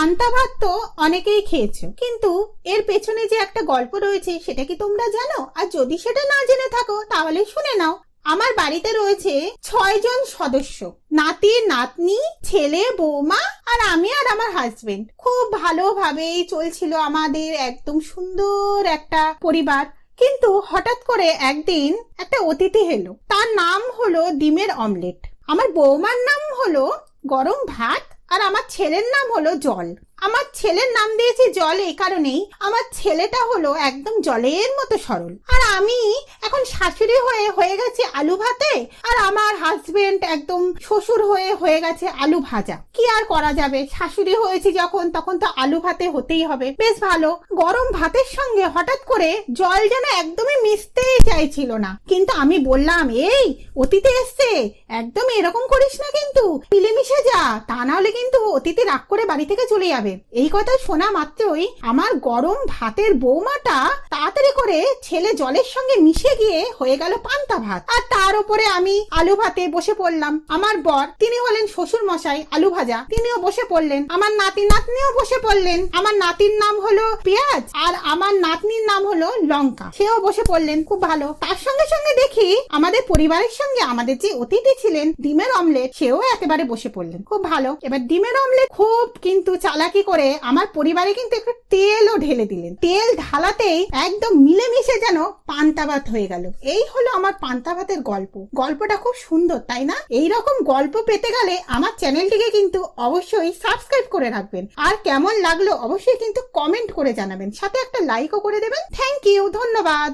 পান্তা ভাত তো অনেকেই খেয়েছো, কিন্তু এর পেছনে যে একটা গল্প রয়েছে সেটা কি তোমরা জানো? আর যদি সেটা না জেনে থাকো তাহলে শুনে নাও। আমার বাড়িতে রয়েছে 6 জন সদস্য, নাতি নাতনি, ছেলে বৌমা আর আমি আর আমার হাজবেন্ড। খুব ভালোভাবেই চলছিল আমাদের একদম সুন্দর একটা পরিবার। কিন্তু হঠাৎ করে একদিন একটা অতিথি এলো, তার নাম হলো ডিমের অমলেট। আমার বৌমার নাম হলো গরম ভাত আর আমার ছেলের নাম হলো জল। আমার ছেলের নাম দিয়েছি জল এই কারণেই, আমার ছেলেটা হলো একদম জলের মতো সরল। আর আমি এখন শাশুড়ি হয়ে গেছে আলু ভাতে, আর আমার হাজবেন্ড একদম শ্বশুর হয়ে গেছে আলু ভাজা। কি আর করা যাবে, শাশুড়ি হয়েছে যখন তখন তো আলু ভাতে হতেই হবে। বেশ ভালো। গরম ভাতের সঙ্গে হঠাৎ করে জল যেন একদমই মিশতেই চাইছিল না। কিন্তু আমি বললাম, এই অতিথি এসছে, একদম এরকম করিস না, কিন্তু মিলেমিশে যা, তা নাহলে কিন্তু অতিথি রাগ করে বাড়ি থেকে চলে যাবে। এই কথা শোনা মাত্রই আমার গরম ভাতের বৌমাটা তাড়াতাড়ি করে ছেলে জলের সঙ্গে মিশে গিয়ে হয়ে গেল পান্তা ভাত। আর তার উপরে আমি আলু ভাতে বসে পড়লাম। আমার বর, তিনি হলেন শ্বশুর মশাই আলু ভাজা, তিনিও বসে পড়লেন। আমার নাতি নাতনিও বসে পড়লেন। আমার নাতির নাম হলো পেঁয়াজ আর আমার নাতনির নাম হলো লঙ্কা, সেও বসে পড়লেন। খুব ভালো। তার সঙ্গে সঙ্গে দেখি আমাদের পরিবারের সঙ্গে আমাদের যে অতিথি ছিলেন ডিমের অমলেট, সেও একেবারে বসে পড়লেন। খুব ভালো। এবার ডিমের অমলেট খুব কিন্তু চালাকি করে আমার পরিবারে কিন্তু একটু তেলও ঢেলে দিলেন। তেল ঢালাতেই একদম মিলেমিশে যেন পান্তা ভাত হয়ে গেল। এই হলো আমার পান্তা ভাতের গল্প। গল্পটা খুব সুন্দর, তাই না? এই রকম গল্প পেতে গেলে আমার চ্যানেলটিকে কিন্তু অবশ্যই সাবস্ক্রাইব করে রাখবেন। আর কেমন লাগলো অবশ্যই কিন্তু কমেন্ট করে জানাবেন, সাথে একটা লাইকও করে দেবেন। থ্যাংক ইউ, ধন্যবাদ।